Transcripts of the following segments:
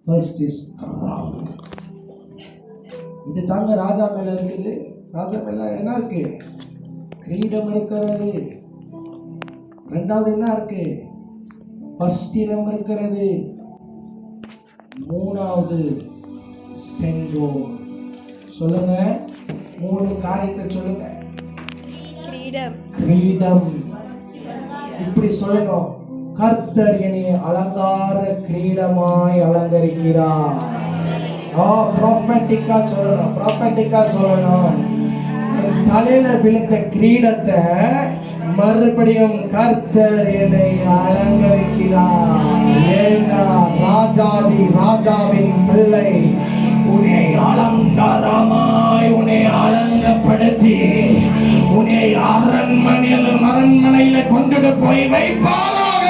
First is crown. இது தாங்க ராஜா மேல இருக்குது. ராஜா மேல என்ன இருக்கு? கிரீடம் இருக்கிறது. ரெண்டாவது என்ன இருக்கு? வஸ்திரம் இருக்கிறது. மூணாவது செங்கோல். சொல்லுங்க, மூணு காரியத்தை சொல்லுங்க. கிரீடம். இப்படி சொல்லணும், கர்த்தர் என்னை அலங்கார கிரீடமாய் அலங்கரிக்கிறார். ப்ராஃபெட்டிக்கா சொல்லணும், ப்ராஃபெட்டிக்கா சொல்லணும். தலையில விழுந்த கிரீடத்தை மறுபடியும் கர்த்தர் என்னை அலங்கரிக்கிறார். ஏன்னா ராஜாதி ராஜாவின் பிள்ளை உன்னை அலங்காரமாய் உன்னை அலங்கப்படுத்தி உன்னை அரண்மனையில கொண்டு போய் வைப்பாராக.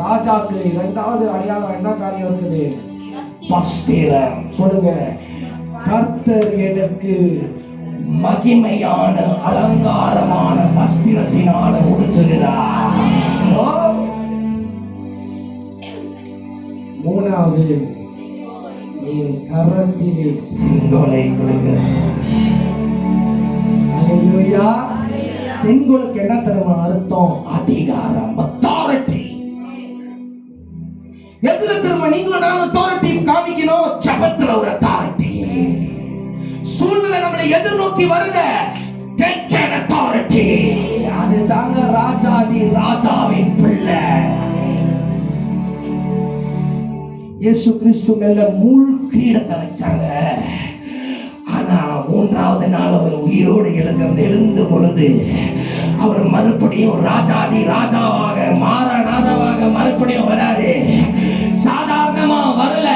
ராஜாக்கு இரண்டாவது அடையாளம் என்ன காரியம் இருக்குது? வஸ்திரம். சொல்லுங்க, கர்த்தர் எனக்கு மகிமையான அலங்காரமான வஸ்திரத்தினால உடுத்துகிறார். மூணாவது, கரத்திலே செங்கோலை கொடுக்கிறார். அல்லேலூயா. செங்கோலுக்கு என்ன தெரியுமா அர்த்தம்? அதிகாரம், அத்தாரிட்டி. எதுல திரும்ப நீங்களும் நான் அத்தாரிட்டி காமிக்கணும்? ஜெபத்துல ஒரு அத்தாரிட்டி. சூழ்நிலை நம்மளை எதிர்நோக்கி வருது, take an authority. அது தாங்க ராஜாதி ராஜாவின் பிள்ளை. இயேசு கிறிஸ்து மேல முள் கிரீடத்தை வச்சாங்க. ஆனா மூன்றாவது நாள் அவர் உயிரோடு எழுந்த பொழுது அவர் மறுபடியும் ராஜாதி ராஜாவாக மாரநாதவாக மறுபடியும் வராரு. சாதாரணமா வரல,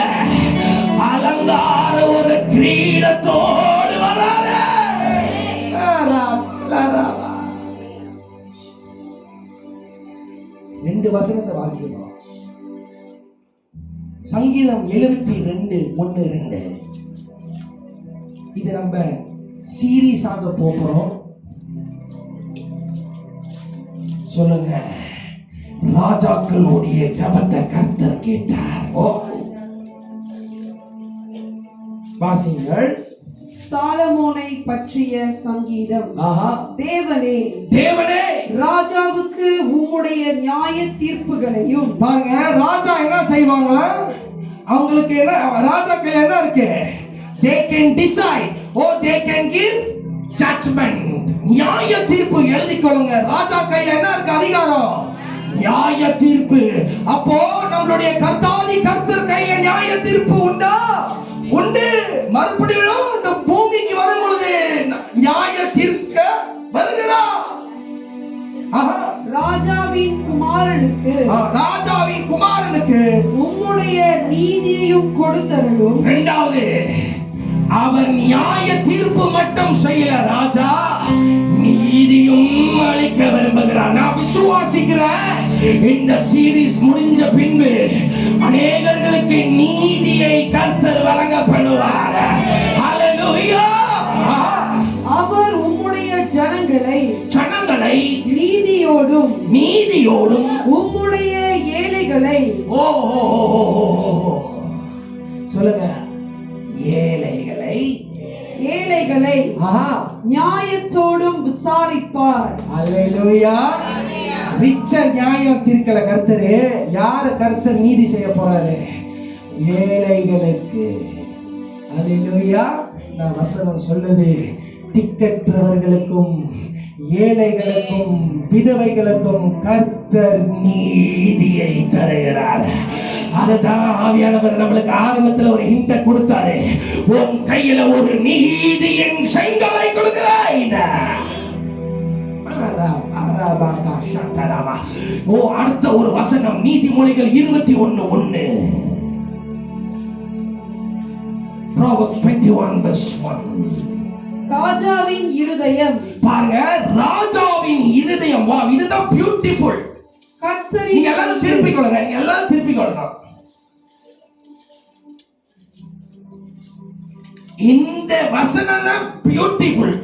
அலங்கார ஒரு கிரீடத்தோடு வராரு. ரெண்டு வசனத்தை வாசிக்கணும். சங்கீதம் 72:1-2. இது நம்ம சீரியஸாக போறோம். சொல்லுங்க, ராஜாக்களுடைய ஜெபத்தை கர்த்தர் கேட்டார். வாசிங்கள். சாலமோனை பற்றிய சங்கீதம். தேவனே, தேவனே, ராஜாவுக்கு உம்முடைய நியாய தீர்ப்புகளையும். பாருங்க, ராஜா என்ன செய்வாங்களா? அவங்களுக்கு என்ன, ராஜாக்கள் என்ன இருக்கு? They can decide or they can give judgment. நியாய தீர்ப்பு எழுதிக்கொள்ளுங்க. ராஜா கையில என்ன இருக்கு? அதிகாரம், நியாய தீர்ப்பு. அப்போ நம்மளுடைய கர்த்தாதி கர்த்தர் கையில நியாய தீர்ப்பு உண்டா? உண்டு. மறுபடியும் இந்த பூமிக்கு வரும் பொழுது நியாய தீர்க்க வருகிறார். ராஜாவின் குமாரனுக்கு உம்முடைய நீதியையும் கொடுத்தருளும். இரண்டாவது, அவர் நியாய தீர்ப்பு மட்டும் செய்யல, ராஜா நீதியும் அளிக்க விரும்புகிறார். நான் விசுவாசிக்கிறேன், இந்த சீரீஸ் முடிஞ்ச பின்பு அநேகர்களுக்கு நீதியை கர்த்தர் வழங்க பண்ணுவார். ஹல்லேலூயா. அவர் உம்முடைய ஜனங்களை நீதியோடும் உம்முடைய ஏழைகளை. சொல்லுங்க, ஏழைகளை நியாயத்தோடும் விசாரிப்பார். அல்லேலூயா. ரிச்ச நியாயம் தீர்க்கல கர்த்தரு. யார கர்த்தர் நீதி செய்ய போறாரு? ஏழைகளுக்கு. அல்லேலூயா. நான் வசனம் சொல்லுது, திக்கற்றவர்களுக்கும் ஏழைகளுக்கும் விதவைகளுக்கும் கர்த்தர் நீதியை தருகிறார். அதுதான் ஆவியானவர் நம்மளுக்கு ஆரம்பத்தில் ஒரு ஹிண்ட கொடுத்தாரு. உன் கையில ஒரு நீதியின் செங்கலை கொடுக்கிறாய். அடுத்த ஒரு வசனம், நீதிமொழிகள் 21:1. Proverbs 21:1. ராஜாவின் இருதயம். பாருங்க, ராஜாவின் இருதயம். வா, இதுதான் பியூட்டிஃபுல். கர்த்தரின். நீங்க எல்லாரும் திருப்பி கொள்ளணும். இந்த வசனம் தான் பியூட்டிஃபுல்.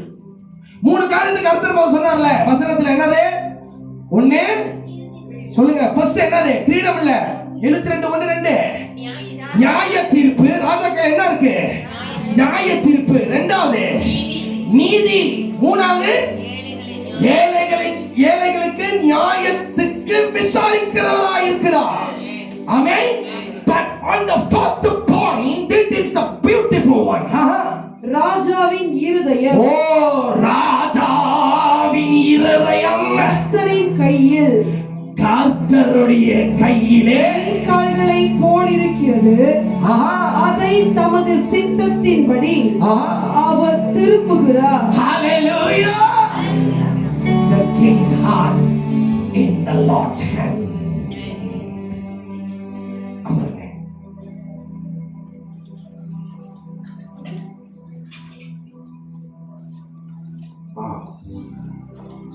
மூணு காரியத்துக்கு கர்த்தர் சொன்னார்ல வசனத்துல. என்னது? ஒண்ணு சொல்லுங்க, ஃபர்ஸ்ட் என்னது? கிரீடம் இல்ல. 72:1-2. நியாய தீர்ப்பு. ராஜாக்கள் என்ன இருக்கு? நியாய தீர்ப்பு. இரண்டாவது நீதி. மூணாவது ஏழைகளுக்கு நியாயத்துக்கு விசாரிக்கிறவராய் இருக்கிறார். ஆமென். But on the fourth point, it is the beautiful one. ராஜாவின் இருதயம். ஓ, ராஜாவின் இருதயம் கர்த்தரின் கையில், கர்த்தருடைய கையிலே கால்களை போலிருக்கிறது. ஆஹா, அதை தமது சித்தத்தின்படி ஆஹா, அவர் திருப்புகிறார். hallelujah. The king's heart in the Lord's hand. அமருங்க.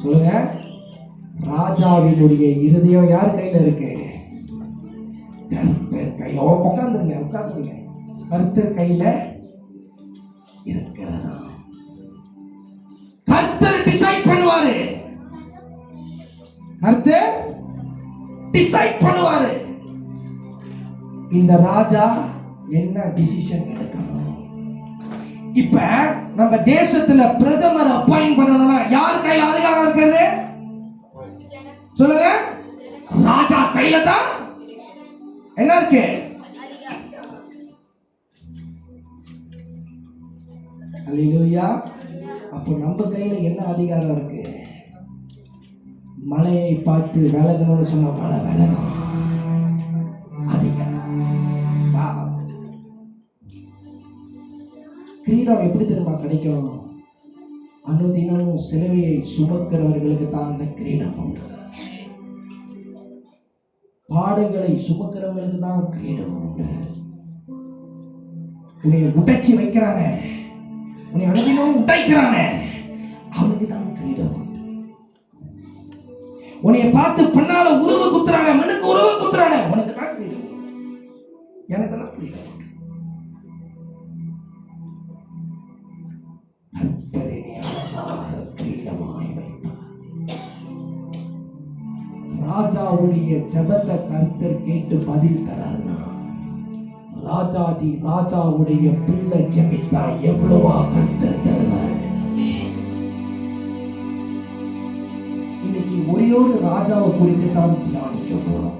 சொல்லுங்க. ராஜாவினுடைய இருதயம் யார் கையில இருக்கு? கர்த்தர் கையில. உட்கார்ந்துருங்க. கர்த்தர் கையில இருக்கிறதா? கர்த்தர் டிசைட் பண்ணுவாரு. கர்த்தர் டிசைட் பண்ணுவாரு. இந்த ராஜா என்ன டிசிஷன் எடுக்கணும்? இப்ப நம்ம தேசத்துல பிரதமர் அப்பாயிண்ட் பண்ணணும்னா யார் கையில அதிகாரம் இருக்குது? சொல்லுங்க. ராஜா கையில தான் என்ன இருக்கு? அல்லேலூயா. அப்போ நம்ம கையில என்ன அதிகாரம் இருக்கு? மலையை பார்த்து விலகணும்னு சொன்னா மழை விலகும். அதிகாரம். கிரீடம் எப்படி தெரியுமா கிடைக்கும்? அனுதினமும் சிலுவையை சுமக்கிறவர்களுக்கு தான் அந்த கிரீடம் உண்டு. பாடுகளை சுமக்கிறவங்களுக்கு தான் கிரீடம் உண்டு. உன்னை உடைச்சி வைக்கிறானே, உன்னை அனுதினமும் உடைக்கிறானே, அவனுக்கு தான் கிரீடம் உண்டு. உன்னை பார்த்து பின்னால உருவ குத்துறானே, மனுக்கு உருவ குத்துறானே, உனக்கு தான் கிரீடம் உண்டு. எனக்கு தான் கிரீடம் உண்டு. ராஜாவுடைய ஜெபத்தை கர்த்தர் கேட்டு பதில் தரார்னா, ராஜாவுடைய பிள்ளை ஜெபித்தா எவ்வளவா கர்த்தர் தருவார். இன்னைக்கு ஒரே ஒரு ராஜாவை குறித்து தான் தியானிக்க போறோம்.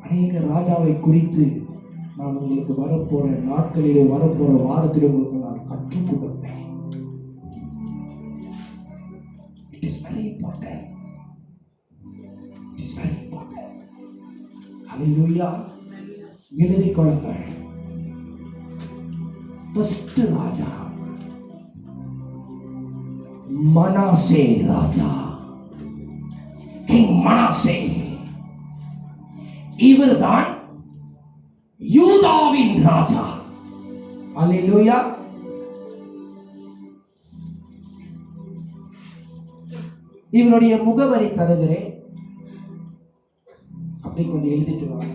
அநேக ராஜாவை குறித்து நான் உங்களுக்கு வரப்போற நாட்களிலே, வரப்போற வாரத்திலே உங்களுக்கு நான் கற்றுக் கொடுப்பேன். It is very important. It is very important. Hallelujah. எழுதிக் கொள்ளுங்கள். ஃபர்ஸ்ட் ராஜா மனாசே ராஜா, கிங் மனாசே. இவர்தான் யூதாவின் ராஜா. ஹல்லேலூயா. இவருடைய முகவரி தருகிறேன், அப்படி கொஞ்சம் எழுதிட்டு வாங்க.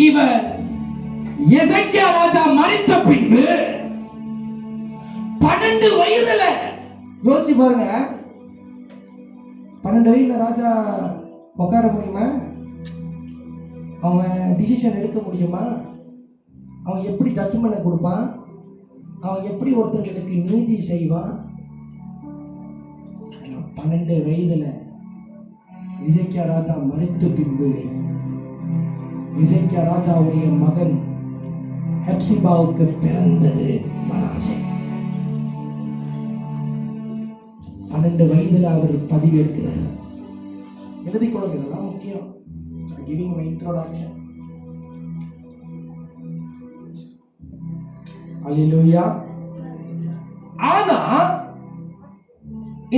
இவர் எசேக்கியா ராஜா மரித்த பின்பு 12 வயதுல, யோசிச்சு பாருங்க, 12 வயதுல ராஜா உட்கார முடியுமா? அவன் டிசிஷன் எடுக்க முடியுமா? அவன் எப்படி ஜட்ஜ்மெண்ட் கொடுப்பான்? அவன் எப்படி ஒருத்தங்களுக்கு நீதி செய்வான்? 12 வயதுல எசேக்கியா ராஜா மரித்த பின்பு எசேக்கியா ராஜாவுடைய மகன் ஹெப்சிபாவுக்கு பிறந்தது மனாசே. 12 வயதுல அவர் பதிவெடுக்கிறார். எழுதிக் கொள்ளுங்க, முக்கியம். Giving my introduction. Hallelujah. ஆனா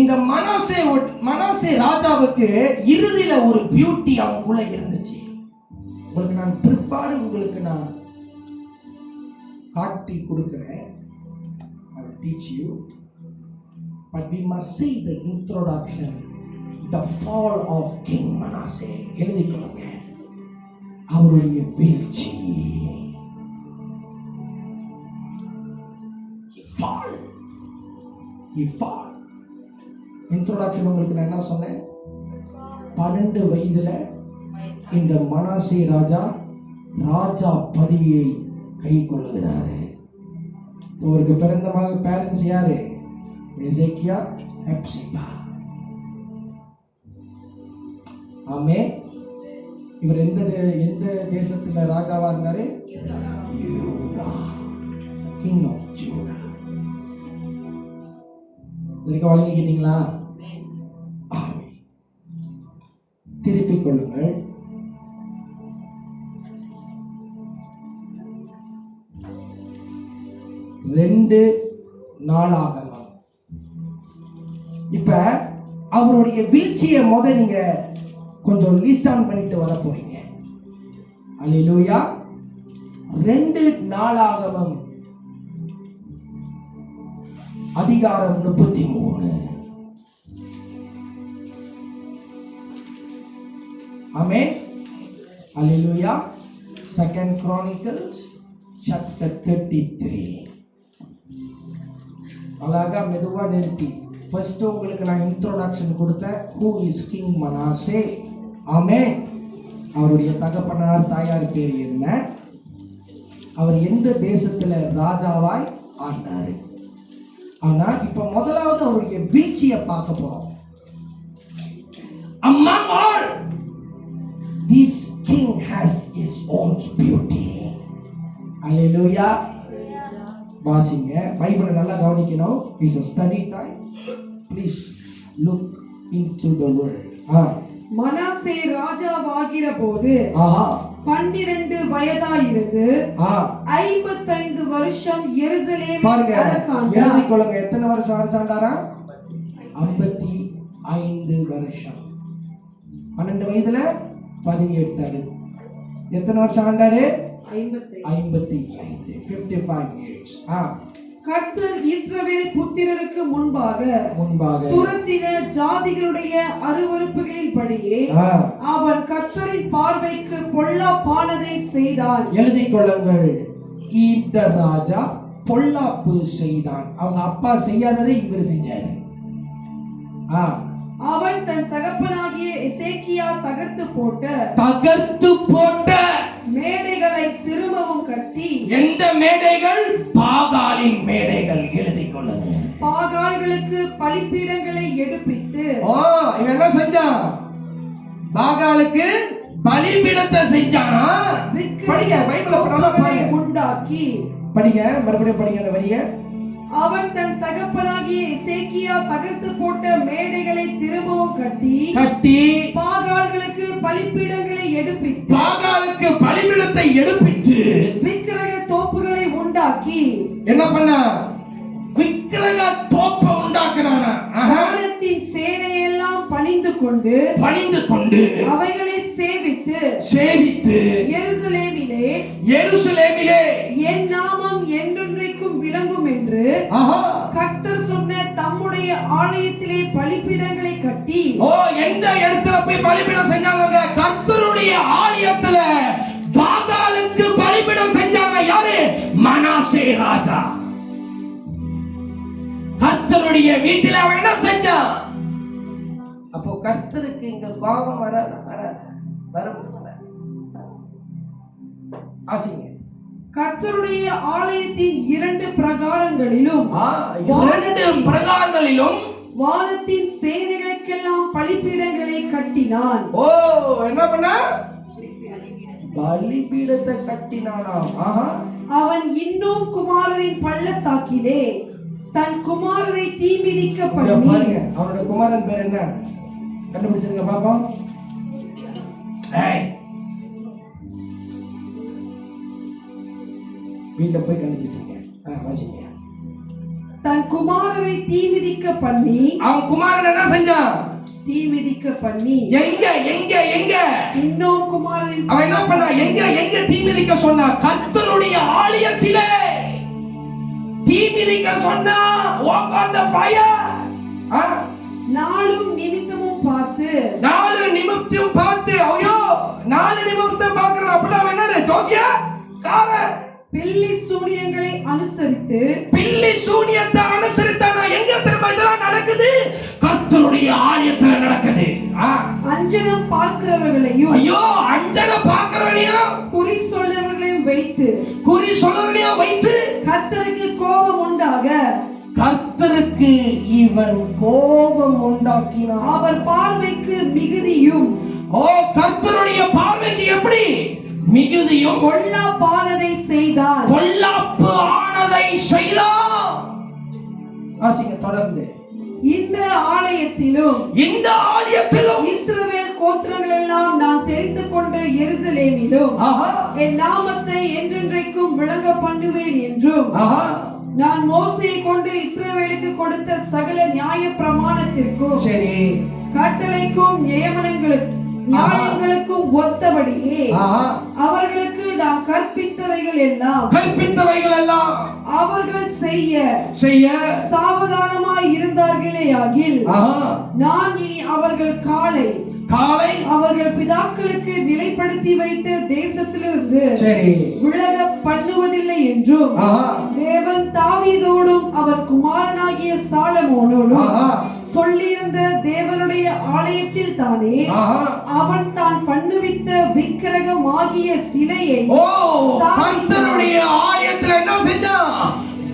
இந்த மனாசே ராஜாவுக்கு இறுதியில ஒரு பியூட்டி அவனுக்குள்ள இருந்துச்சு. உங்களுக்கு நான் பிற்பாடு உங்களுக்கு நான் காட்டி கொடுக்கிறேன். I will teach you. But we must see the introduction, the fall of King Manasseh. எழுதிக் கொள்ளுங்க. அவருடைய வீழ்ச்சி. He fall. இன்ட்ரோடக்ஷன் உங்களுக்கு நான் என்ன சொன்னேன்? 12 வயதுல இந்த மனாசே ராஜா ராஜா பதவியை கை கொள்ளுகிறாரு. அவருக்கு பிறந்த மகள் பேரண்ட்ஸ் யாரு? எசேக்கியா, ஹெப்சிபா. ஆமே. இவர் எந்த தேசத்துல ராஜாவா இருந்தாரு? யூதா. King of Judah. இதுக்கு வழங்கிக்கிட்டீங்களா? திருப்பிக் கொள்ளுங்கள். ரெண்டு நாளாகமம். இப்ப அவருடைய வீழ்ச்சியை நீங்க கொஞ்சம் லிஸ்ட் டவுன் பண்ணிட்டு வர போறீங்க. அல்லேலூயா. 2 நாளாகமம் அதிகாரம் 33. ஆமென். அல்லேலூயா. 2 Chronicles chapter 33. அழகா மெதுவா நிறுத்தி ஃபர்ஸ்ட் உங்களுக்கு நான் இன்ட்ரோடக்ஷன் கொடுத்தேன். Who is king Manasseh? Amen. அவருடைய தகப்பனார் தாயார் பேர் என்ன? அவர் எந்த தேசத்துல ராஜாவாய் ஆண்டாரு? ஆனா இப்ப முதலாவது அவருடைய வீழ்ச்சியை பார்க்க போறோம். Among all, this king has his own beauty. Hallelujah. வாசிங்க. பைபிளை நல்லா கவனிக்கணும். It's a study time. Please look into the word. Manasseh ராஜாவாகிற போது 12 வயதாயிருந்து 55 வருஷம் எருசலேமில் அரசாண்டார். எழுதிக் கொள்ளுங்க. எத்தனை வருஷம் அரசாண்டாரா? 55 வருஷம். 12 வயதுல 18. எத்தனை வருஷம் ஆண்டாரு? 55. 55 years. கர்த்தர் இஸ்ரவேல் புத்திரருக்கு முன்பாக துரத்தின ஜாதிகளுடைய அருவருப்புகளின்படியே அவன் கர்த்தரின் பார்வைக்கு பொல்லாப்பானதை செய்தான். எழுதிக் கொள்ளுங்கள். இந்த ராஜா பொல்லாப்பு செய்தான். அவங்க அப்பா செய்யாததை இவர் செஞ்சாரு. அவன் தன் தகப்பனாகிய எசேக்கியா தகர்த்து போட்ட மேடைகளை திரும்பவும் கட்டி. எந்த மேடைகள்? பாகாலின் மேடைகள். எழுதிக் கொள்ளுங்க. பாகால்களுக்கு பலிபீடங்களை எடுப்பித்து. இவன் என்ன செஞ்சான்? பாகாலுக்கு பலிபீடத்தை செஞ்சானா? படிங்க. பைபிளை நல்லா பாருங்க. உண்டாக்கி. படிங்க. மறுபடியும் படிங்க அந்த வரிய. அவன் தன் தகப்பனாகிய எசேக்கியா தகர்த்து போட்ட மேடைகளை திரும்பவும் கட்டி பாகால்களுக்கு பலிபீடங்களை எடுப்பித்து விக்கிரக தோப்புகளை உண்டாக்கி. என்ன பண்ண? விக்கிரக தோப்பை உண்டாக்குறானா? வானத்தின் சேனையெல்லாம் பணிந்து கொண்டு அவைகளை சேவித்து எருசலேமிலே என் நாமம் என்றென்றைக்கும் விளங்கும் என்று கர்த்தர் சொன்ன தம்முடைய ஆலயத்திலே பலிபீடங்களை கட்டி. எந்த இடத்துல போய் பலிபீடம் செஞ்சாங்க? கர்த்தருடைய ஆலயத்துல பாகாலுக்கு பலிபீடம் செஞ்சாங்க. யாரு? மனாசே ராஜா. கர்த்தருடைய வீட்டில் அவன் என்ன செஞ்சான்? அப்போ கர்த்தருக்கு இங்க கோபம் வரும். ஆசிங்க. கர்த்தருடைய ஆலயத்தின் 2 பிரகாரங்களிலும் வானத்தின் சேனைகளுக்கெல்லாம் பலிபீடங்களை கட்டினான். என்ன பண்ண? பலிபீடத்தை கட்டினானாம். அவன் இன்னும் குமாரரின் பள்ளத்தாக்கிலே தன் குமாரரை தீ மிதிக்க பண்ணி. அவனுடைய குமாரன் பேர் என்ன? கண்டுபிடிச்சிருங்க பாப்போம். வீட்டுல போய் கண்டுபிடிச்சிருக்கேன். தன் குமாரரை தீ மிதிக்க பண்ணி. அவன் குமாரன் என்ன செஞ்சான்? தீ மிதிக்க பண்ணி. எங்க இன்னும் குமாரன் அவன் என்ன பண்ணா? எங்க தீ மிதிக்க சொன்னா? கர்த்தருடைய ஆலயத்திலே தீ மிதிக்க சொன்னா. walk on the fire. நாளும் நிமித்தமும் பார்த்து. ஐயோ 4 நிமித்தம் பார்க்கறேன். அப்படினா என்னது? ஜோசியா கார பில்லி சூனியங்களை அனுசரித்து. பில்லி சூனியத்தை அனுசரித்தானா? எங்க திரும்ப இதெல்லாம் நடக்குது? கர்த்தருடைய ஆலயத்துல நடக்குது. அஞ்சனம் பார்க்கிறவர்களையும் ஐயோ அஞ்சனம் பார்க்கிறவனையும் குறி சொல்றவர்களையும் வைத்து கர்த்தருக்கு கோபம் உண்டாக கர்த்தருக்கு இவன் கோபம் உண்டாக்கினான். அவர் பார்வைக்கு மிகுதியும் கர்த்தருடைய பார்வைக்கு எப்படி மிகுதியும் பொல்லாப்பானதை செய்தார். பொல்லாப்பு ஆனதை செய்தார். வாசிங்க தொடர்ந்து. இந்த ஆலயத்திலும் இஸ்ரவேல் கோத்திரங்கள் எல்லாம் நான் தெரிந்து கொண்ட எருசலேமிலும் என் நாமத்தை என்றென்றைக்கும் விளங்க பண்ணுவேன் என்றும் நான் மோசேயை கொண்டு இஸ்ரவேலுக்கு கொடுத்த சகல நியாய பிரமாணத்திற்கும் சரி கட்டளைக்கும் நியாயங்களுக்கும் ஒத்தபடியே அவர்களுக்கு நான் கற்பித்தவைகள் எல்லாம் அவர்கள் செய்ய சாவதானமாய் இருந்தார்களே ஆகில் நான் இனி அவர்கள் காலை அவர்கள் பிதாக்களுக்கு நிலைப்படுத்தி வைத்த தேசத்திலிருந்து விலக பண்ணுவதில்லை என்றும் தேவன் தாவீதோடும் அவர் குமாரனாகிய சாலமோனோடும் சொல்லியிருந்த தேவனுடைய ஆலயத்தில் தானே அவன் தான் பண்ணுவித்த விக்கிரகம் ஆகிய சிலையை கர்த்தருடைய ஆலயத்தில் என்ன செஞ்சான்?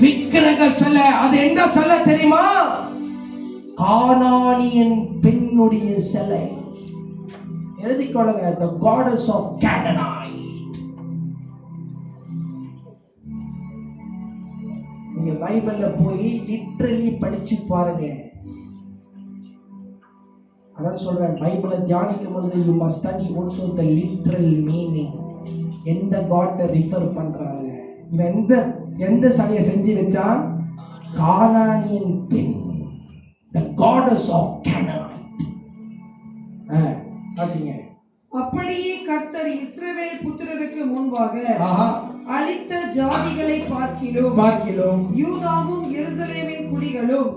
விக்கிரக சிலை. அது என்ன சிலை தெரியுமா? கானானியன் பெண்ணுடைய சிலை. எழுதிக்கொள்ளுங்க. the goddess of Canaanite. நீங்க பைபிள்ல போய் லிட்டரலி படிச்சு பாருங்க. அதான் சொல்றேன், பைபிளை தியானிக்கும் பொழுது you must study also the literal meaning. எந்த காட்டை ரிஃபர் பண்றாங்க. இவன் எந்த சிலையை செஞ்சு வச்சா? கானானியன் பெண், the goddess of Canaanite. அப்படியே கர்த்தர் இஸ்ரவேல் புத்திரருக்கு முன்பாக அழித்த ஜாதிகளை பார்க்கிலும் யூதாவும் எருசலேமின் குடிகளும்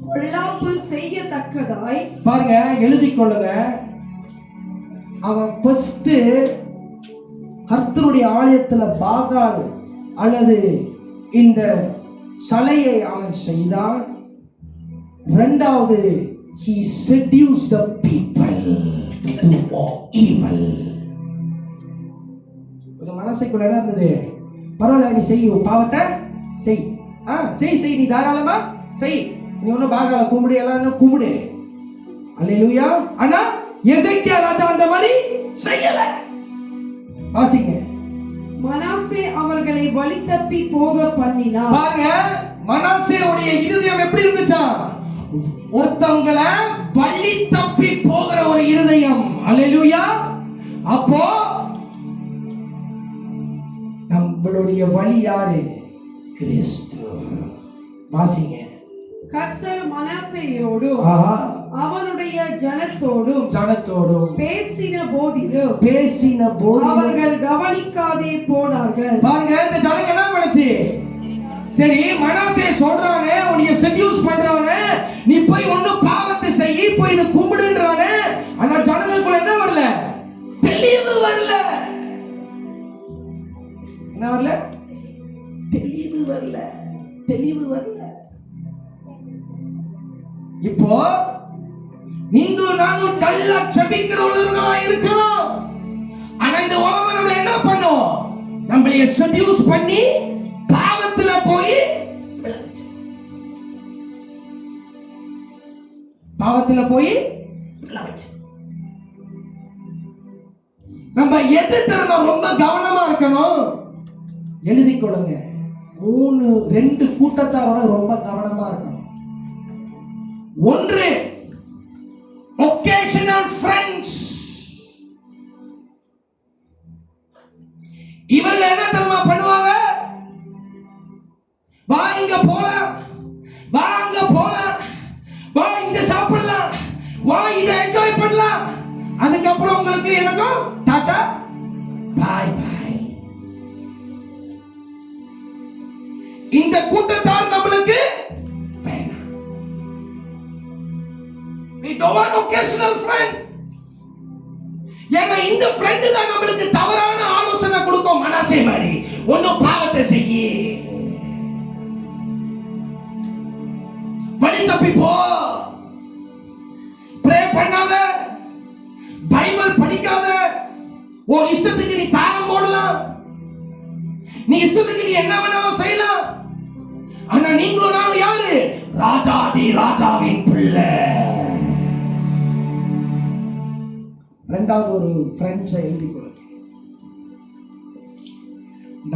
பொல்லாப்பு செய்யத்தக்கதாய் பாருங்க, எழுதிக்கொள்ளுங்க. அவன் ஃபர்ஸ்ட் கர்த்தருடைய ஆலயத்துல பாகால் அல்லது இந்த சலையை அவன் செய்தான். இரண்டாவது, he seduced the people to do evil. ஒரு மனசுக்குள்ள என்ன இருந்தது? பரவாயில்ல, நீ செய், பாவத்தை செய், செய், நீ தாராளமா செய், நீ ஒன்னும் பாகால கும்பிடு, எல்லாம் கும்பிடு. அல்லேலூயா. ஆனா எசேக்கியா ராஜா அந்த மாதிரி செய்யல. வாசிங்க. மனாசே அவர்களை வழி தப்பி போக பண்ணினார். பாருங்க, மனாசேவுடைய இருதயம் எப்படி இருந்துச்சா? ஒருத்தவங்களை வழி தப்பி போகிற ஒரு இருதயம். அல்லேலூயா. அப்போ நம்மளுடைய வழி யாரு? கிறிஸ்து. வாசிங்க. கர்த்தர் மனாசேயோடும் அவனுடைய ஜனத்தோடும் பேசின போதிலும் அவர்கள் கவனிக்காதே போனார்கள். பாருங்க, இந்த ஜனம் என்ன பண்ணுச்சு? சரி, மனாசே சொல்றானே, உன்னை செட்யூஸ் பண்றவனே, நீ போய் ஒண்ணு பாவத்தை செய்யி, போய் இத கும்பிடுன்றானே. ஆனா ஜனங்களுக்குள்ள என்ன வரல? தெளிவு வரல. என்ன வரல? தெளிவு வரல. இப்போ நீங்களும் நானும் நல்லா ஜெபிக்கிறவர்களா இருக்கிறோம். ஆனா இந்த உலகம் நம்மள என்ன பண்ணும்? நம்மளைய செட்யூஸ் பண்ணி பாவத்துல போய் நம்ம எது தெரியுமா ரொம்ப கவனமா இருக்கணும்? எழுதிக்கொள்ளுங்க. 2 கூட்டத்தாரோட ரொம்ப கவனமா இருக்கணும். ஒன்று, occasional friends. இவங்க என்ன தெரியுமா பண்ணுவாங்க? வா இங்க போலாம், வா அங்க போலாம், வா இங்க சாப்பிடலாம், வா இதை என்ஜாய் பண்ணலாம். அதுக்கப்புறம் உங்களுக்கு எனக்கும் டாடா பாய் பாய். இந்த கூட்டத்தார் நம்மளுக்கு வேணாம். we don't want occasional friend. ஏன்னா இந்த ஃப்ரெண்ட் தான் நம்மளுக்கு தவறான ஆலோசனை கொடுக்கும். மனசே மாதிரி ஒன்னும் பாவத்தை செய்யி, வழி தப்பி போ, ப்ரே பண்ணாத, பைபிள் படிக்காத, உன் இஷ்டத்துக்கு நீ தாளம் போடலாம், நீ இஷ்டத்துக்கு நீ என்ன வேணாலும் செய்யலாம். ஆனா நீங்களும் நானும் யாரு? ராஜாதி ராஜாவின் பிள்ளை. இரண்டாவது ஒரு ஃப்ரெண்ட்ஸை எழுதி கொள்ளுங்க.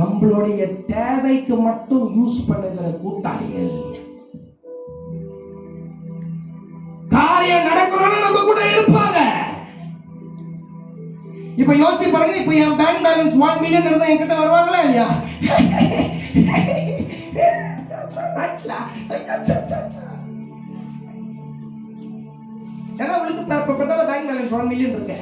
நம்மளுடைய தேவைக்கு மட்டும் யூஸ் பண்ணுகிற கூட்டாளிகள். காரியம் நடக்கணும்னு நம்ம கூட இருப்பாங்க. இப்ப யோசிச்சு பாருங்க, இப்ப என் பேங்க் பேலன்ஸ் 1 மில்லியன் இருந்தா என்கிட்ட வருவாங்களா இல்லையா? ஏன்னா உங்களுக்கு பேங்க் பேலன்ஸ் 1 மில்லியன் இருக்கு.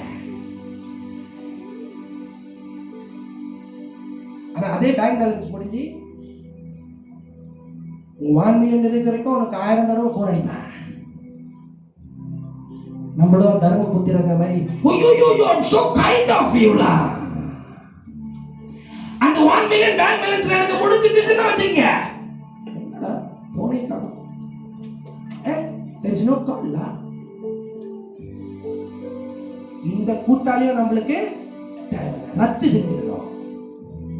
ஆனா அதே பேங்க் பேலன்ஸ் முடிஞ்சு 1 மில்லியன் இருக்கிற வரைக்கும் உனக்கு 1000 தடவை போன் அடிப்பேன். நம்மளும் தர்ம புத்திரங்க மாதிரி, ஐயோ I'm so kind of you la. அந்த 1 மில்லியன் பேங்க் பேலன்ஸ் எனக்கு முடிஞ்சிட்டுன்னு வச்சீங்க, என்னடா போனே காணோம், there is no call la. இந்த கூட்டாளியும் நம்மளுக்கு ரத்து செஞ்சிடணும்.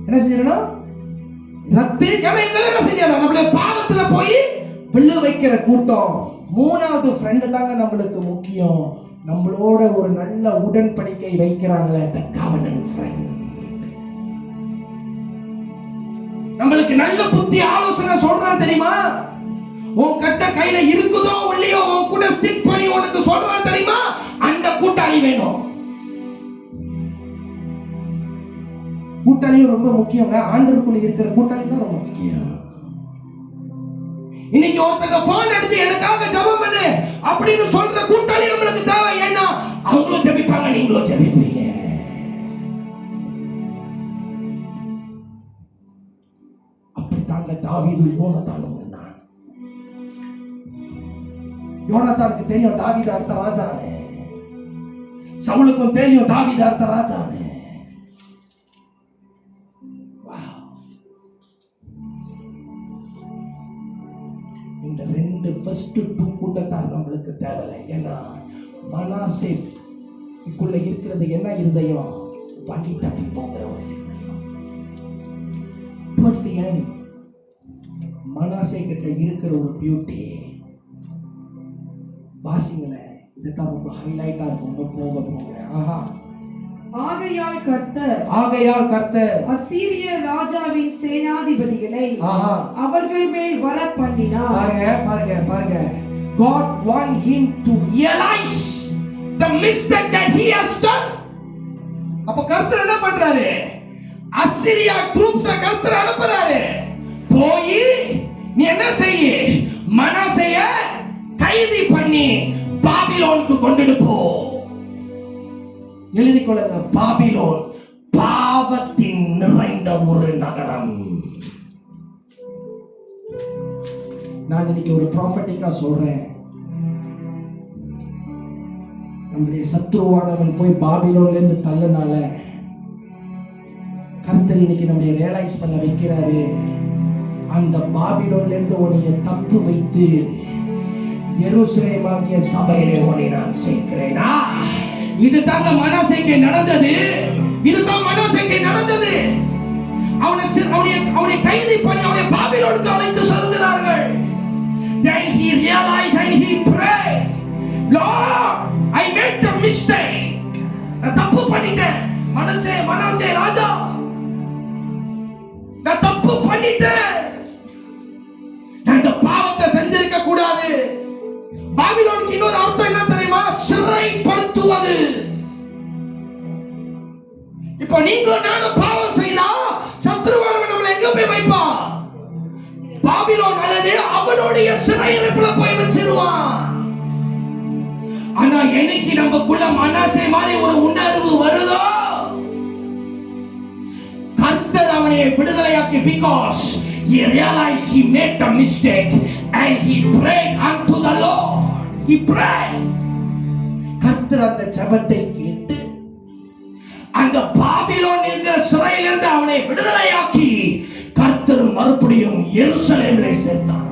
என்ன செஞ்சிடணும்? ரத்து. ஏன்னா இதெல்லாம் என்ன செஞ்சிடணும்? நம்மளுடைய பாவத்துல போய் பிள்ளை வைக்கிற கூட்டம். மூணாவது ஃப்ரெண்டு தாங்க நம்மளுக்கு முக்கியம். நம்மளோட ஒரு நல்ல உடன்படிக்கை வைக்கிறாங்களே, the covenant friend. நம்மளுக்கு நல்ல புத்தி ஆலோசனை சொல்றான் தெரியுமா? உன் கட்ட கையில இருக்குதோ இல்லையோ உன் கூட ஸ்டிக் பண்ணி உனக்கு சொல்றான் தெரியுமா? அந்த கூட்டாளி வேணும். கூட்டாளியும் ரொம்ப முக்கியங்க. ஆண்டவருக்குள்ள இருக்கிற கூட்டாளி தான் ரொம்ப முக்கியம். இன்னைக்கு ஒருத்தங்க போன் அடிச்சு எனக்காக ஜெபம் பண்ணு அப்படின்னு சொல்ற கூட்டாளி நம்மளுக்கு தேவை. ஏன்னா அவங்களும் ஜெபிப்பாங்க, நீங்களும் ஜெபிப்பீங்க. அப்படித்தாங்க தாவீது யோனத்தானும் இருந்தான். யோனத்தானுக்கு தெரியும் தாவீது அடுத்த ராஜானே, சவுலுக்கும் தெரியும் தாவீது அடுத்த ராஜானே. இந்த ரெண்டு ஃபர்ஸ்ட் 2 கூட்டத்தார் நம்மளுக்கு தேவையில்லை. ஏன்னா மனாசே இதுக்குள்ள இருக்கிறது என்ன இருதயம்? வண்டி தப்பி போகிற ஒரு இருதயம். டுவர்ட்ஸ் தி எண்ட் மனாசே கிட்ட இருக்கிற ஒரு பியூட்டி வாசிங்களேன், இதுதான் ரொம்ப ஹைலைட்டா இருக்கும். போக ஆகையால் கர்த்தர் அசீரிய ராஜாவின் சேனாதிபதிகளை அவர்கள் மேல் வர பண்ணினார். பாருங்க God want him to realize the mistake that he has done. அப்ப கர்த்தர் என்ன பண்றாரு? அசீரியா ட்ரூப்ஸ் கர்த்தர் அனுப்புறாரு. போய் நீ என்ன செய்ய? மனாசேய கைது பண்ணி பாபிலோனுக்கு கொண்டு போ. எழுதி கொள்ளுங்க, பாபிலோன் பாவத்தின் நிறைந்த ஒரு நகரம். நான் இன்னைக்கு ஒரு ப்ராஃபட்டிக்கா சொல்றேன். நம்முடைய சத்ருவானவன் போய் பாபிலோன்ல இருந்து தள்ளனால கர்த்தர் இன்னைக்கு நம்மளை ரியலைஸ் பண்ண வைக்கிறாரு. அந்த பாபிலோன்ல இருந்து உன்னை தப்பு வைத்து எருசலேமாகிய சபையிலே உன்னை நான் சேர்க்கிறேனா? இதுதாங்க மனாசேக்கு நடந்தது. இதுதான் மனாசேக்கு நடந்தது. அவனை கைது பண்ணி அவனை பாபிலோனுக்கு அழைத்து செல்கிறார்கள். Then he realized and he prayed, Lord, I made a mistake. நான் தப்பு பண்ணிட்டேன். மனாசே ராஜா, நான் தப்பு பண்ணிட்டேன். நான் இந்த பாவத்தை செஞ்சிருக்க கூடாது. பாபிலோனுக்கு இன்னொரு அர்த்தம் என்ன தெரியுமா? சிறைப்படுத்துவது. இப்ப நீங்களும் நானும் பாவம் செய்தா சத்ருவானவன் நம்மளை எங்க போய் வைப்பா? பாபிலோன் அல்லது அவனுடைய சிறையிருப்புல போய் வச்சிருவான். ஆனா என்னைக்கு நமக்குள்ள மனாசே மாதிரி ஒரு உணர்வு வருதோ, கர்த்தர் அவனை விடுதலையாக்கி, because he realized he made a mistake and he prayed unto the Lord. He prayed. கர்த்தர் அந்த ஜெபத்தை கேட்டு அந்த பாபிலோன் என்கிற சிறையிலிருந்து அவனை விடுதலையாக்கி கர்த்தர் மறுபடியும் எருசலேமிலே சேர்த்தார்.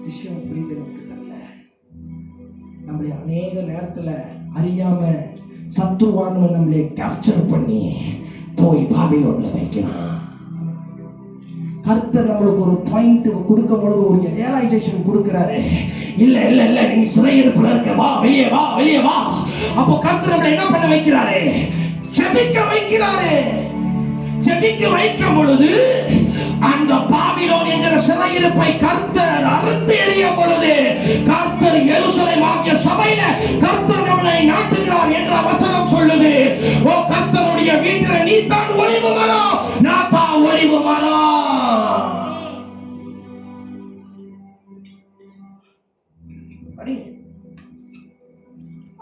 விஷயம் புரியுது நமக்கு தெரியல. நம்மளை அநேக நேரத்துல அறியாம சத்துருவானவன் நம்மளை கேப்சர் பண்ணி போய் பாபிலோன்ல வைக்கிறான். கர்த்தர் நம்மளுக்கு ஒரு பாயிண்ட் கொடுக்கும் பொழுது ஒரு ரியலைசேஷன் கொடுக்கிறாரு. இல்ல இல்ல இல்ல நீ சிறையிருப்புல இருக்க, வா வெளியே வா வெளியே வா. அப்போ கர்த்தர் நம்மளை என்ன பண்ண வைக்கிறாரு? ஜெபிக்க வைக்கிறாரு. ஜெபிக்க வைக்கும் பொழுது அந்த பாபிலோன் என்கிற சிறையிருப்பை கர்த்தர் அறுத்து எறியும் பொழுது கர்த்தர் எருசலேம் ஆகிய சபையில கர்த்தர் நம்மளை நாட்டுகிறார் என்ற வசனம் சொல்லுது. ஓ கர்த்தருடைய வீட்டில நீ தான் ஒளிவு மரம், நான் தான் ஒளிவு மரம்.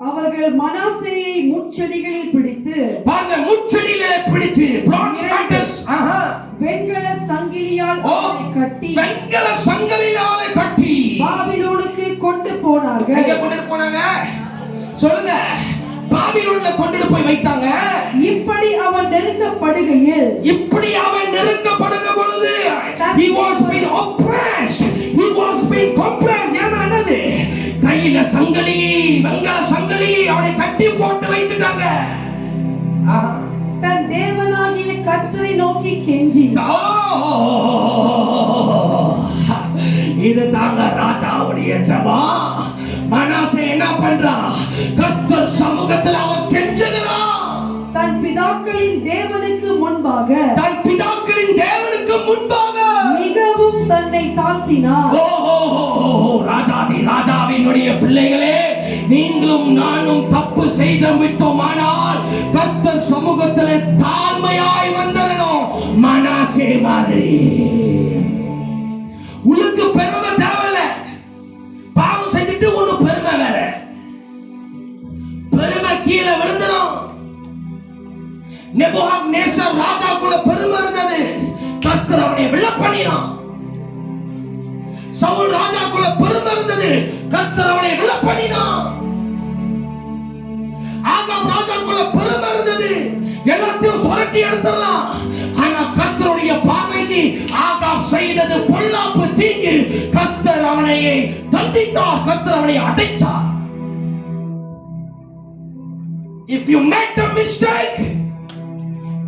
அவர்கள் மனாசேயை முட்செடிகளில் பிடித்து, பாருங்க, முட்செடியிலே பிடித்து வெண்கல சங்கிலியால் அவனை கட்டி, வெண்கல சங்கிலியாலே கட்டி பாபிலோனுக்கு கொண்டு போனார்கள். எங்க கொண்டு போனாங்க சொல்லுங்க? பாபிலோன்ல கொண்டு போய் வைத்தாங்க. இப்படி அவன் நெருக்கப்படுகையில், இப்படி அவன் நெருக்கப்படுகிற பொழுது he was being oppressed, he was being compressed. என்னது? கையில சங்கிலி, வெண்கல சங்கிலி அவனை கட்டி போட்டு வைத்துட்டாங்க. தன் தேவனாகிய கர்த்தரை நோக்கி கெஞ்சி, இது தாங்க ராஜாவுடைய ஜெபம். மனாசே என்ன பண்றான்? கர்த்தர் சமூகத்தில் அவன் கெஞ்சுகிறான். தன் பிதாக்களின் தேவனுக்கு முன்பாக, தன் பிதாக்களின் தேவனுக்கு முன்பாக மிகவும் தன்னை தாழ்த்தினார். ராஜாதி ராஜாவினுடைய பிள்ளைகளே, நீங்களும் நானும் தப்பு செய்து விட்டோமானால் கர்த்தர் சமூகத்தில் தாழ்மையாய் வந்தரணும். மனாசே மாதிரி உனக்கு பெருமை தேவையில்ல. பாவம் செஞ்சுட்டு ஒண்ணு பெருமை வேற, பெருமை கீழே விழுந்துடும். நேபுகாத்நேசர் ராஜாக்குள்ள பெருமை இருந்தது, கர்த்தர் அவனை விழப்பண்ணினான். சவுல் ராஜாக்குள்ள பெருமை இருந்தது, கர்த்தர் அவனை விழப்பண்ணினான். ஆகாப் ராஜாக்குள்ள பெருமை இருந்தது, எல்லாத்தையும் சுரண்டி எடுத்துடலாம். ஆனா கர்த்தருடைய பார்வைக்கு ஆகாப் செய்தது பொல்லாப்பு, தீங்கு. கர்த்தர் அவனை தண்டித்தார், கர்த்தர் அவனை அடைத்தார். If you make a mistake,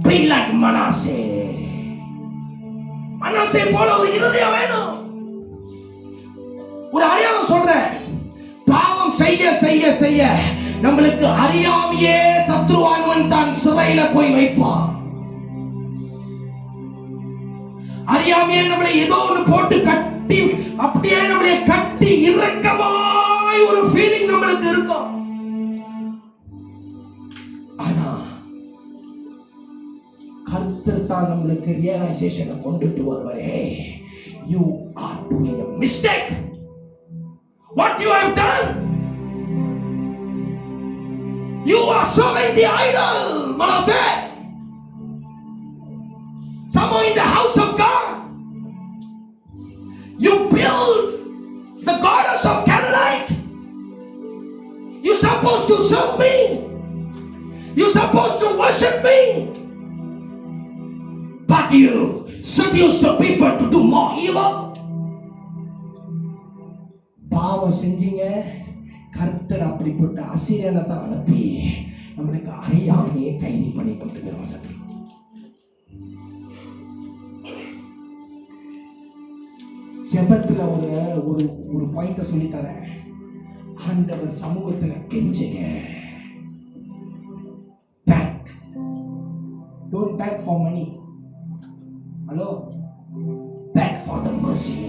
be like Manasseh. Manasseh போல ஒரு இருதயம் வேணும். ஒரு அடையாளம் சொல்றேன். பாவம் செய்ய செய்ய செய்ய நம்மளுக்கு அறியாமையே சத்ருவானவன் தான் சிறையில போய் வைப்பான். அறியாமையே நம்மளை ஏதோ ஒன்று போட்டு கட்டி, அப்படியே நம்மளை கட்டி இறக்கமாய் ஒரு ஃபீலிங் நம்மளுக்கு இருக்கும். ஆனா கர்த்தர் தான் நம்மளுக்கு ரியலைசேஷனை கொண்டுட்டு வருவாரே. You are doing a mistake. What you have done? You are serving the idol, Manasseh. Somehow in the house of God, you build the goddess of Canaanite. You supposed to serve me. You supposed to worship me. But you seduce the people to do more evil. பாவம் செஞ்சீங்க, கர்த்தர் அப்படிப்பட்ட அசிரியனை தான் அனுப்பி நம்மளுக்கு அறியாமையே கைது பண்ணி கொண்டிருக்கிறோம். சத்ரு ஜெபத்துல ஒரு ஒரு பாயிண்ட சொல்லி தரேன். ஆண்டவர் சமூகத்துல கெஞ்சுங்க. Beg, don't beg for money. Hello, beg for the mercy.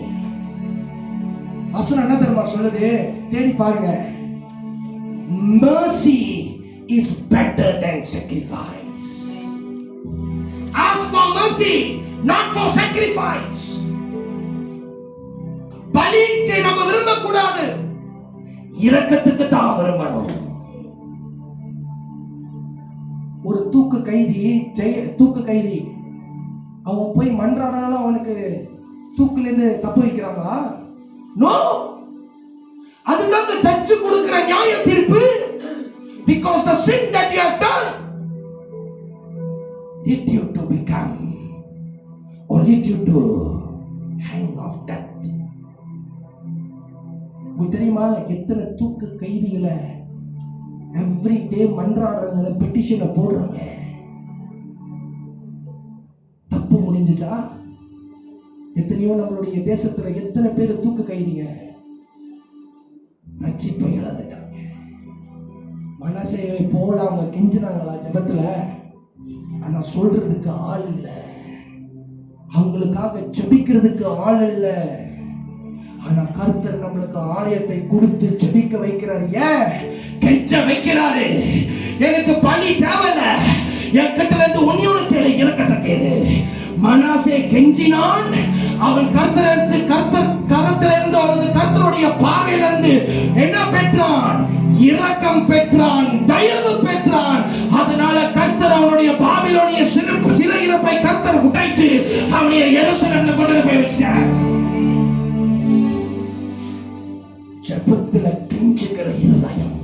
வசனம் என்ன தெரியுமா சொல்லுது? தேடி பாருங்க. Mercy is better than sacrifice. Ask for mercy, not for sacrifice. பலிக்கு நம்ம விரும்ப கூடாது, இரக்கத்துக்கு தான் விரும்பணும். ஒரு தூக்கு கைதி அவன் போய் மன்றாடனால அவனுக்கு தூக்குல இருந்து தப்பு வைக்கிறாங்களா? நோ. அதுதான் the judge கொடுக்கிற நியாய தீர்ப்பு. Because the sin that you have done lead you to become, or lead you to hang of death. உங்களுக்கு தெரியுமா எத்தனை தூக்கு கைதிகளை எவ்ரி டே மன்றாடுறாங்க, பெட்டிஷனை போடுறாங்க. தப்பு முடிஞ்சுச்சா? எத்தனையோ நம்மளுடைய தேசத்துல எத்தனை பேர் தூக்கு கைதிங்க ரட்சிப்பை இழந்துட்டாங்க. மனசேவை போல அவங்க கெஞ்சினாங்களா ஜெபத்துல? ஆனா சொல்றதுக்கு ஆள் இல்ல, அவங்களுக்காக ஜெபிக்கிறதுக்கு ஆள் இல்ல. ஆனா கர்த்தர் நம்மளுக்கு ஆலயத்தை கொடுத்து ஜெபிக்க வைக்கிறாரு. ஏன் கெஞ்ச வைக்கிறாரு? எனக்கு பணி தேவையில்ல, என் கிட்ட இருந்து ஒன்னியோட தேவை, இறக்கத்தை கேளு. மனாசே கெஞ்சினான், அவன் கர்த்தரிலிருந்து அவனது கர்த்தருடைய பார்வையிலிருந்து என்ன பெற்றான்? இரக்கம் பெற்றான், தயவு பெற்றான். அதனால கர்த்தர் அவனுடைய பாபிலோனிய சிறை இருப்பை கர்த்தர் உடைத்து அவனுடைய எருசலேம்ல கொண்டு போய் வச்சார். ஜெபத்துல கெஞ்சுகிற இருதயம்.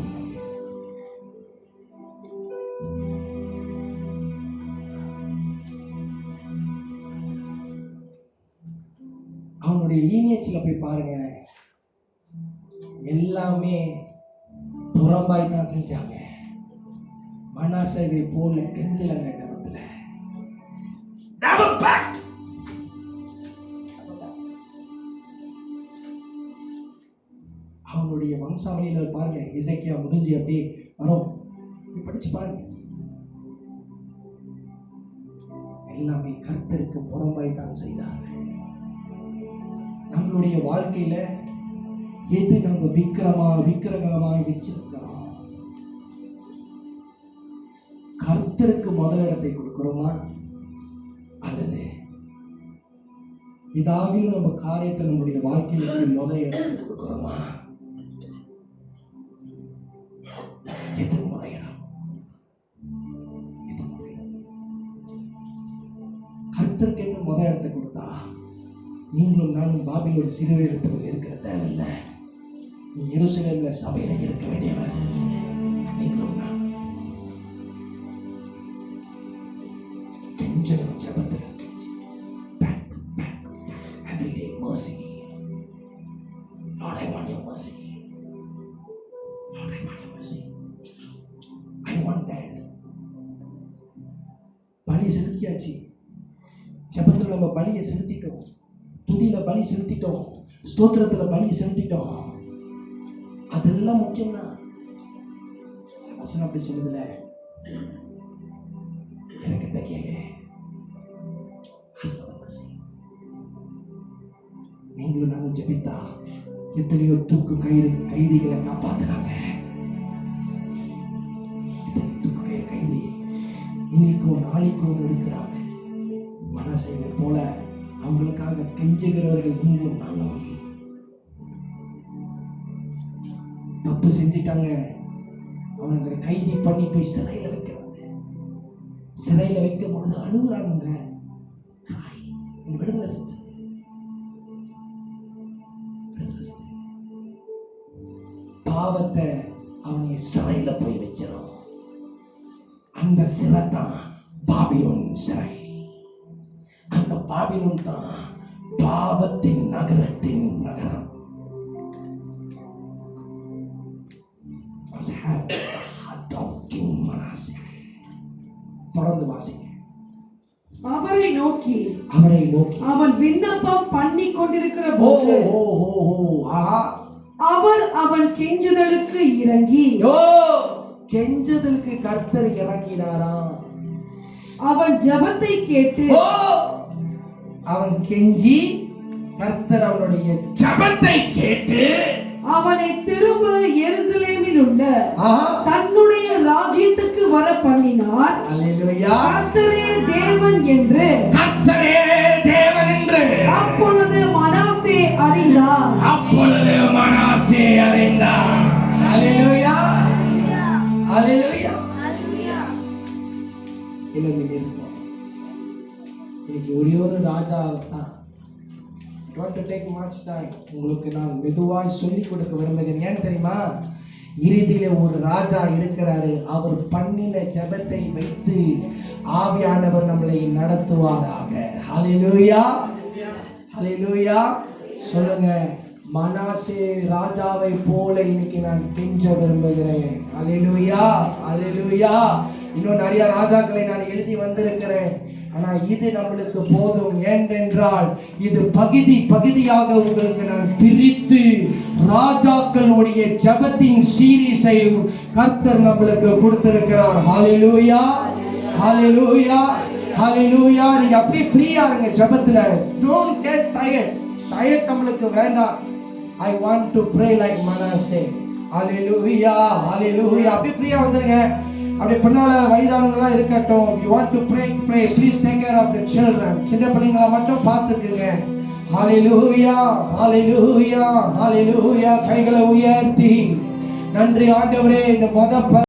அவனுடைய லீனியேஜ்ல போய் பாருங்க, எல்லாமே புறம்பாய் தான் செஞ்சாங்க. மனாசேவை போல கெஞ்சலங்க ஜெபத்துல. அவனுடைய வம்சாவளியில பாருங்க, எசேக்கியா முடிஞ்சு அப்படியே வரும், படிச்சு பாருங்க. எல்லாமே கர்த்தருக்கு புறம்பாய் தான் செய்தார். நம்மளுடைய வாழ்க்கையில எது நம்ம விக்கிரகமாய் வச்சிருக்கிறோம்? கர்த்தருக்கு முதலிடத்தை கொடுக்கிறோமா, அல்லது ஏதாவது நம்ம காரியத்தை நம்முடைய வாழ்க்கையில முதல் இடத்தை கொடுக்கிறோமா? எது முதலிடம்? கர்த்தருக்கு என்று முதல் இடத்தை கொடுத்தா நீங்களும் நானும் பாபிலோன் சிறுவை இருப்பதில் இருக்கிற தேவையில்லை. நீ எருசலேம்ல சபையில இருக்க வேண்டியவன். நீங்களும் நான் கெஞ்சலும் ஜெபத்தில் every day mercy. Lord, I want your mercy. Lord, I want your mercy. I want that. பலி செலுத்தியாச்சு. ஜெபத்துல நம்ம பலியை செலுத்திட்டோம், துதியில பலி செலுத்திட்டோம், ஸ்தோத்திரத்துல பலி செலுத்திட்டோம். அதெல்லாம் முக்கியம் தான். வசனம் அப்படி சொல்லுதுல, எனக்கு தெரியல. நீங்களும் நானும் ஜெபித்தா எத்தனையோ தூக்கு கைதிகளை காப்பாத்துறாங்க. தூக்கு கைதி இன்னைக்கும் நாளைக்கும் இருக்கிறாங்க. மனசேவை போல அவங்களுக்காக கெஞ்சுகிறவர்கள் நீங்களும் நானும். தப்பு செஞ்சிட்டாங்க, அவங்களை கைதி பண்ணி போய் சிறையில வைக்கிறாங்க. சிறையில வைக்கும் பொழுது அழுகுறாங்க, விடுதலை செஞ்சு பாவத்தை அவனை சிறையில போய் வச்சிடும். அந்த சிறை தான் பாபிலோன் சிறை. அந்த பாபிலோன் தான் பாவத்தின் நகரத்தின் நகரம். தொடர்ந்து வாசிங்க. அவரை நோக்கி அவன் விண்ணப்பம் பண்ணி கொண்டிருக்கிற போது அவர் அவன் கெஞ்சுதலுக்கு இறங்கி, கெஞ்சுதலுக்கு கர்த்தர் இறங்கினாராம். அவன் ஜெபத்தை கேட்டு, அவன் கெஞ்சி கர்த்தர் அவனுடைய ஜெபத்தை கேட்டு அவனை திரும்ப எருசலேமில் உள்ள தன்னுடைய ராஜ்யத்துக்கு வர பண்ணினார். அல்லேலூயா. கர்த்தரே தேவன் என்று அப்பொழுது மனாசே அறிந்தார். அல்லேலூயா, அல்லேலூயா. இன்னைக்கு ஒரே ஒரு ராஜா தான். உங்களுக்கு நான் மெதுவாய் சொல்லிக் கொடுக்க விரும்புகிறேன். ஏன் தெரியுமா? இறுதியில ஒரு ராஜா இருக்கிறாரு. அவர் பண்ணின ஜெபத்தை வைத்து ஆவியானவர் நம்மளை நடத்துவாராக. ஹல்லேலூயா, ஹல்லேலூயா. சொல்லுங்க, மனாசே ராஜாவை போல இன்னைக்கு நான் கெஞ்ச விரும்புகிறேன். அல்லேலூயா, அல்லேலூயா. இன்னும் நிறைய ராஜாக்களை நான் எழுதி வந்திருக்கிறேன். ஆனா இது நம்மளுக்கு போதும். ஏனென்றால் இது பகுதியாக உங்களுக்கு நான் பிரித்து ராஜாக்களுடைய ஜெபத்தின் சீரிஸை கர்த்தர் நம்மளுக்கு கொடுத்திருக்கிறார். ஹalleluya, ஹalleluya, ஹalleluya. நீங்க அப்படியே ஃப்ரீயா இருங்க ஜெபத்துல. Don't get tired. டயர்ட் நம்மளுக்கு வேண்டாம். I want to pray like Manasseh. Hallelujah, hallelujah. அப்படியே ஃப்ரீயா வந்துருங்க. அப்படியே பின்னால வயதானவங்களா இருக்கட்டும். You want to pray. Please take care of the children. சின்ன பிள்ளைங்களை மட்டும் பார்த்துக்குங்க. Hallelujah, hallelujah, hallelujah. கைகளை உயர்த்தி நன்றி ஆண்டவரே. இந்த